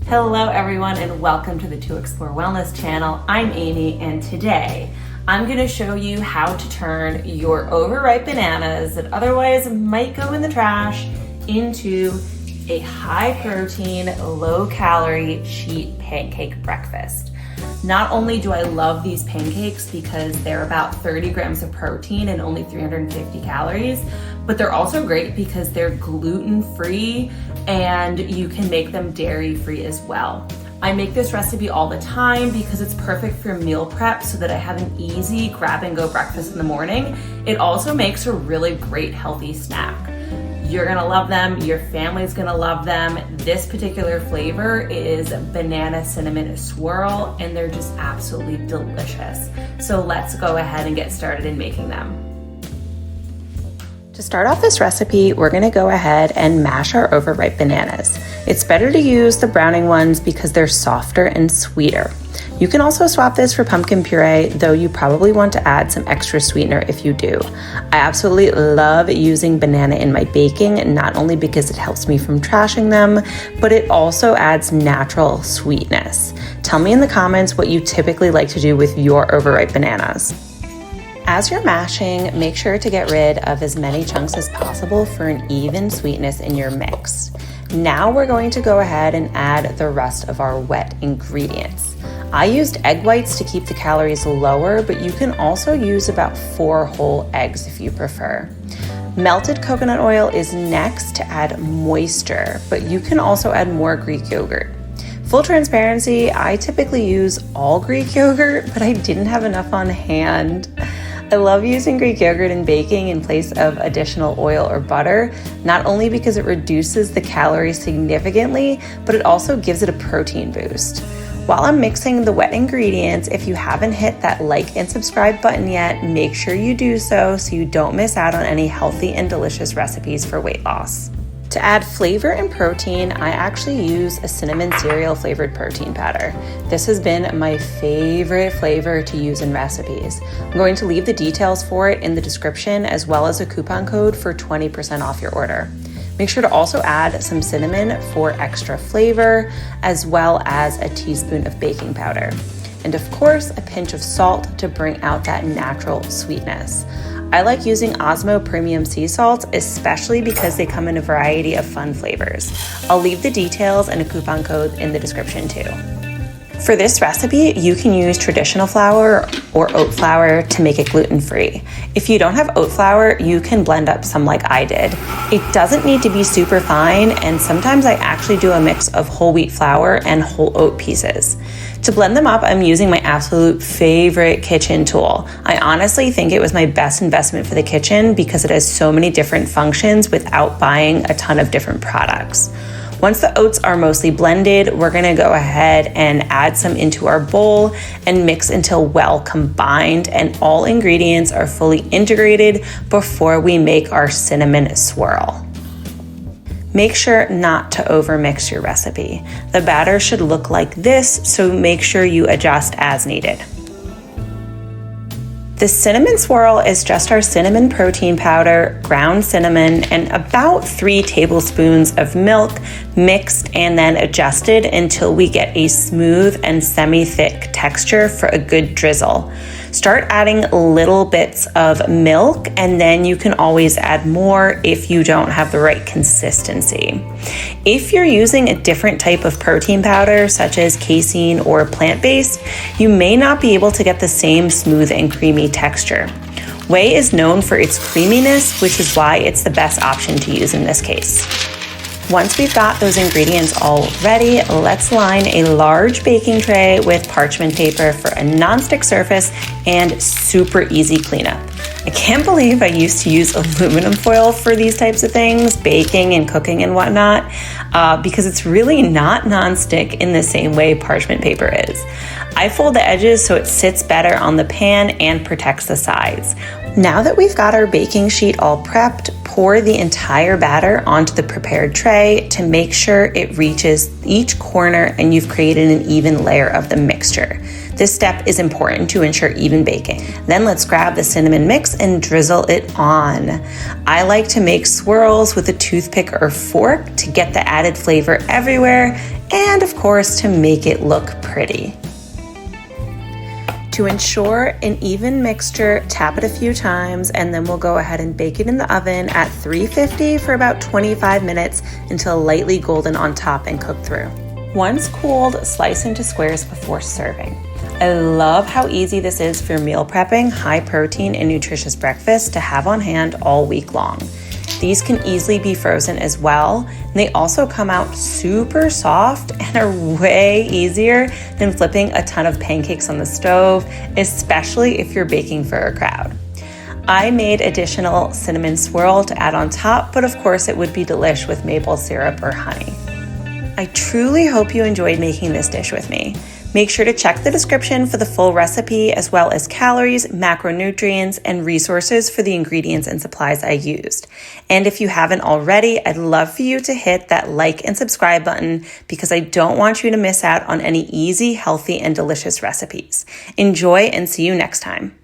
Hello everyone and welcome to the To Explore Wellness channel. I'm Amy and today I'm going to show you how to turn your overripe bananas that otherwise might go in the trash into a high protein, low calorie sheet pancake breakfast. Not only do I love these pancakes because they're about 30 grams of protein and only 350 calories, but they're also great because they're gluten-free and you can make them dairy-free as well. I make this recipe all the time because it's perfect for meal prep so that I have an easy grab-and-go breakfast in the morning. It also makes a really great healthy snack. You're gonna love them, your family's gonna love them. This particular flavor is banana cinnamon swirl and they're just absolutely delicious. So let's go ahead and get started in making them. To start off this recipe, we're gonna go ahead and mash our overripe bananas. It's better to use the browning ones because they're softer and sweeter. You can also swap this for pumpkin puree, though you probably want to add some extra sweetener if you do. I absolutely love using banana in my baking, not only because it helps me from trashing them, but it also adds natural sweetness. Tell me in the comments what you typically like to do with your overripe bananas. As you're mashing, make sure to get rid of as many chunks as possible for an even sweetness in your mix. Now we're going to go ahead and add the rest of our wet ingredients. I used egg whites to keep the calories lower, but you can also use about 4 whole eggs if you prefer. Melted coconut oil is next to add moisture, but you can also add more Greek yogurt. Full transparency, I typically use all Greek yogurt, but I didn't have enough on hand. I love using Greek yogurt in baking in place of additional oil or butter, not only because it reduces the calories significantly, but it also gives it a protein boost. While I'm mixing the wet ingredients, if you haven't hit that like and subscribe button yet, make sure you do so you don't miss out on any healthy and delicious recipes for weight loss. To add flavor and protein, I actually use a cinnamon cereal flavored protein powder. This has been my favorite flavor to use in recipes. I'm going to leave the details for it in the description as well as a coupon code for 20% off your order. Make sure to also add some cinnamon for extra flavor, as well as a teaspoon of baking powder. And of course, a pinch of salt to bring out that natural sweetness. I like using Osmo Premium Sea Salt, especially because they come in a variety of fun flavors. I'll leave the details and a coupon code in the description too. For this recipe, you can use traditional flour or oat flour to make it gluten-free. If you don't have oat flour, you can blend up some like I did. It doesn't need to be super fine, and sometimes I actually do a mix of whole wheat flour and whole oat pieces. To blend them up, I'm using my absolute favorite kitchen tool. I honestly think it was my best investment for the kitchen because it has so many different functions without buying a ton of different products. Once the oats are mostly blended, we're gonna go ahead and add some into our bowl and mix until well combined and all ingredients are fully integrated before we make our cinnamon swirl. Make sure not to overmix your recipe. The batter should look like this, so make sure you adjust as needed. The cinnamon swirl is just our cinnamon protein powder, ground cinnamon, and about 3 tablespoons of milk mixed and then adjusted until we get a smooth and semi-thick texture for a good drizzle. Start adding little bits of milk and then you can always add more if you don't have the right consistency. If you're using a different type of protein powder, such as casein or plant-based, you may not be able to get the same smooth and creamy texture. Whey is known for its creaminess, which is why it's the best option to use in this case. Once we've got those ingredients all ready, let's line a large baking tray with parchment paper for a nonstick surface and super easy cleanup. I can't believe I used to use aluminum foil for these types of things, baking and cooking and whatnot, because it's really not nonstick in the same way parchment paper is. I fold the edges so it sits better on the pan and protects the sides. Now that we've got our baking sheet all prepped, pour the entire batter onto the prepared tray to make sure it reaches each corner and you've created an even layer of the mixture. This step is important to ensure even baking. Then let's grab the cinnamon mix and drizzle it on. I like to make swirls with a toothpick or fork to get the added flavor everywhere and of course to make it look pretty. To ensure an even mixture, tap it a few times and then we'll go ahead and bake it in the oven at 350 for about 25 minutes until lightly golden on top and cooked through. Once cooled, slice into squares before serving. I love how easy this is for meal prepping, high protein and nutritious breakfast to have on hand all week long. These can easily be frozen as well, and they also come out super soft and are way easier than flipping a ton of pancakes on the stove, especially if you're baking for a crowd. I made additional cinnamon swirl to add on top, but of course it would be delish with maple syrup or honey. I truly hope you enjoyed making this dish with me. Make sure to check the description for the full recipe as well as calories, macronutrients, and resources for the ingredients and supplies I used. And if you haven't already, I'd love for you to hit that like and subscribe button because I don't want you to miss out on any easy, healthy, and delicious recipes. Enjoy and see you next time.